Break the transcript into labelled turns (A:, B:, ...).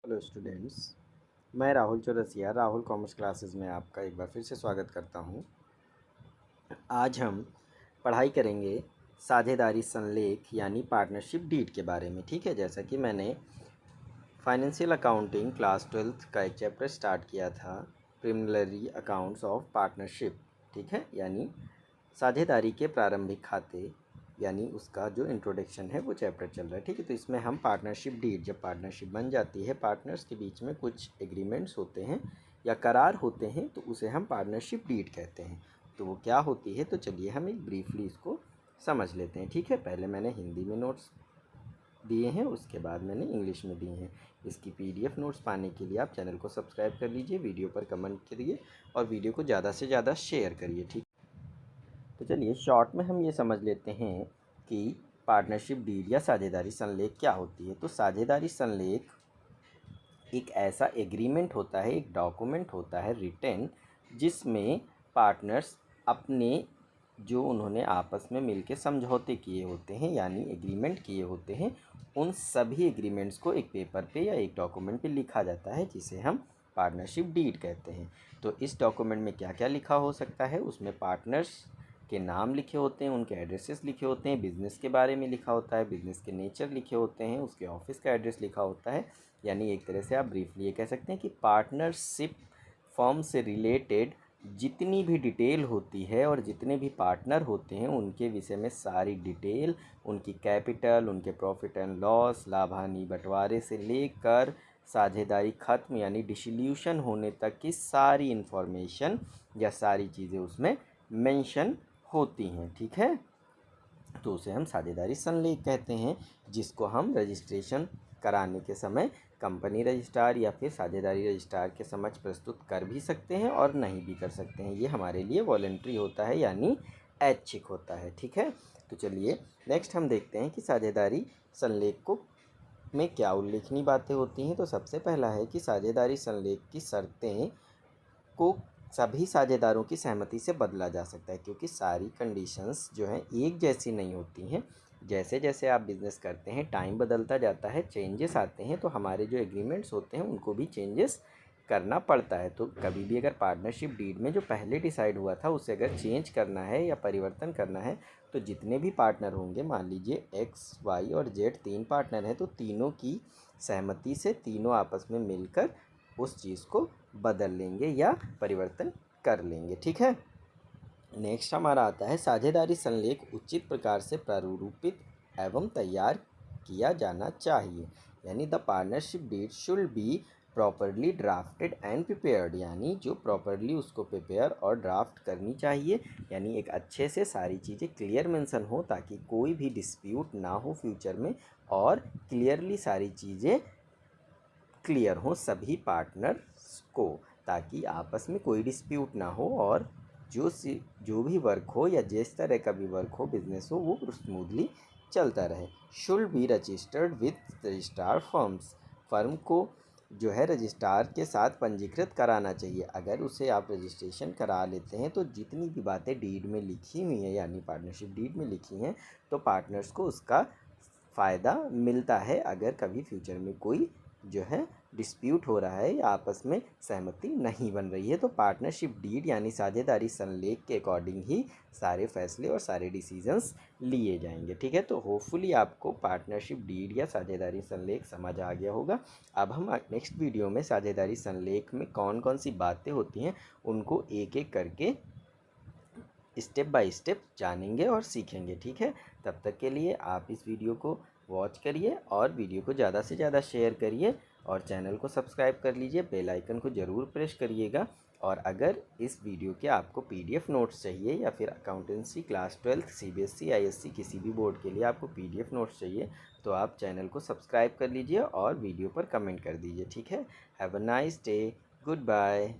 A: Hello students, मैं Rahul Chaurasia Rahul commerce classes में आपका एक बार फिर से स्वागत करता हूं। आज हम पढ़ाई करेंगे साझेदारी संलेख यानी पार्टनरशिप डीड के बारे में। ठीक है, जैसा कि मैंने फाइनेंशियल अकाउंटिंग क्लास 12th का एक चैप्टर स्टार्ट किया था, प्रिलिमिनरी अकाउंट्स ऑफ पार्टनरशिप। ठीक है, यानी साझेदारी के प्रारंभिक खाते, यानी उसका जो इंट्रोडक्शन है वो चैप्टर चल रहा है। ठीक है, तो इसमें हम पार्टनरशिप डीड, जब पार्टनरशिप बन जाती है, पार्टनर्स के बीच में कुछ एग्रीमेंट्स होते हैं या करार होते हैं, तो उसे हम पार्टनरशिप डीड कहते हैं। तो वो क्या होती है, तो चलिए हम एक ब्रीफली इसको समझ लेते हैं। ठीक है, पहले मैंने हिंदी में नोट्स दिए हैं, उसके बाद मैंने इंग्लिश में दिए हैं। इसकी पीडीएफ नोट्स पाने के लिए आप चैनल को सब्सक्राइब कर लीजिए, वीडियो पर कमेंट करिए और वीडियो को ज़्यादा से ज़्यादा शेयर करिए। ठीक, तो चलिए शॉर्ट में हम ये समझ लेते हैं कि पार्टनरशिप डीड या साझेदारी संलेख क्या होती है। तो साझेदारी संलेख एक ऐसा एग्रीमेंट होता है, एक डॉक्यूमेंट होता है रिटन, जिसमें पार्टनर्स अपने जो उन्होंने आपस में मिलके समझौते किए होते हैं यानी एग्रीमेंट किए होते हैं, उन सभी एग्रीमेंट्स को एक पेपर पे या एक डॉक्यूमेंट पे लिखा जाता है, जिसे हम पार्टनरशिप डीड कहते हैं। तो इस डॉक्यूमेंट में क्या क्या लिखा हो सकता है, उसमें पार्टनर्स के नाम लिखे होते हैं, उनके एड्रेसेस लिखे होते हैं, बिज़नेस के बारे में लिखा होता है, बिज़नेस के नेचर लिखे होते हैं, उसके ऑफिस का एड्रेस लिखा होता है। यानी एक तरह से आप ब्रीफली ये कह सकते हैं कि पार्टनरशिप फर्म से रिलेटेड जितनी भी डिटेल होती है और जितने भी पार्टनर होते हैं उनके विषय में सारी डिटेल, उनकी कैपिटल, उनके प्रॉफिट एंड लॉस, लाभ हानि बंटवारे से लेकर साझेदारी ख़त्म यानी डिसोल्यूशन होने तक की सारी इन्फॉर्मेशन या सारी चीज़ें उसमें मेंशन होती हैं। ठीक है, तो उसे हम साझेदारी संलेख कहते हैं, जिसको हम रजिस्ट्रेशन कराने के समय कंपनी रजिस्ट्रार या फिर साझेदारी रजिस्ट्रार के समक्ष प्रस्तुत कर भी सकते हैं और नहीं भी कर सकते हैं। ये हमारे लिए वॉलंटरी होता है यानी ऐच्छिक होता है। ठीक है, तो चलिए नेक्स्ट हम देखते हैं कि साझेदारी संलेख को में क्या उल्लेखनीय बातें होती हैं। तो सबसे पहला है कि साझेदारी संलेख की शर्तें को सभी साझेदारों की सहमति से बदला जा सकता है, क्योंकि सारी कंडीशंस जो हैं एक जैसी नहीं होती हैं। जैसे जैसे आप बिज़नेस करते हैं टाइम बदलता जाता है, चेंजेस आते हैं, तो हमारे जो एग्रीमेंट्स होते हैं उनको भी चेंजेस करना पड़ता है। तो कभी भी अगर पार्टनरशिप डीड में जो पहले डिसाइड हुआ था उसे अगर चेंज करना है या परिवर्तन करना है, तो जितने भी पार्टनर होंगे, मान लीजिए एक्स वाई और जेड 3 पार्टनर हैं, तो तीनों की सहमति से तीनों आपस में मिलकर उस चीज़ को बदल लेंगे या परिवर्तन कर लेंगे। ठीक है, नेक्स्ट हमारा आता है साझेदारी संलेख उचित प्रकार से प्रारूपित एवं तैयार किया जाना चाहिए। यानी the partnership deed should be properly drafted and prepared, यानी जो प्रॉपरली उसको प्रिपेयर और ड्राफ्ट करनी चाहिए, यानी एक अच्छे से सारी चीज़ें क्लियर मेंशन हो ताकि कोई भी डिस्प्यूट ना हो फ्यूचर में, और क्लियरली सारी चीज़ें क्लियर हो सभी पार्टनर्स को, ताकि आपस में कोई डिस्प्यूट ना हो और जो भी वर्क हो या जिस तरह का भी वर्क हो, बिजनेस हो, वो स्मूथली चलता रहे। Should be registered with registrar firms, firm को जो है रजिस्ट्रार के साथ पंजीकृत कराना चाहिए। अगर उसे आप रजिस्ट्रेशन करा लेते हैं तो जितनी भी बातें डीड में लिखी हुई हैं यानी पार्टनरशिप डीड में लिखी हैं, तो पार्टनर्स को उसका फ़ायदा मिलता है अगर कभी फ्यूचर में कोई जो है डिस्प्यूट हो रहा है या आपस में सहमति नहीं बन रही है। तो पार्टनरशिप डीड यानी साझेदारी संलेख के अकॉर्डिंग ही सारे फैसले और सारे डिसीजंस लिए जाएंगे। ठीक है, तो होपफुली आपको पार्टनरशिप डीड या साझेदारी संलेख समझ आ गया होगा। अब हम नेक्स्ट वीडियो में साझेदारी संलेख में कौन कौन सी बातें होती हैं उनको एक एक करके स्टेप बाय स्टेप जानेंगे और सीखेंगे। ठीक है, तब तक के लिए आप इस वीडियो को वॉच करिए और वीडियो को ज़्यादा से ज़्यादा शेयर करिए और चैनल को सब्सक्राइब कर लीजिए, बेल आइकन को ज़रूर प्रेस करिएगा। और अगर इस वीडियो के आपको पीडीएफ नोट्स चाहिए या फिर accountancy class 12th CBSE ISC किसी भी बोर्ड के लिए आपको पीडीएफ नोट्स चाहिए, तो आप चैनल को सब्सक्राइब कर लीजिए और वीडियो पर कमेंट कर दीजिए। ठीक है, have a nice day, good bye.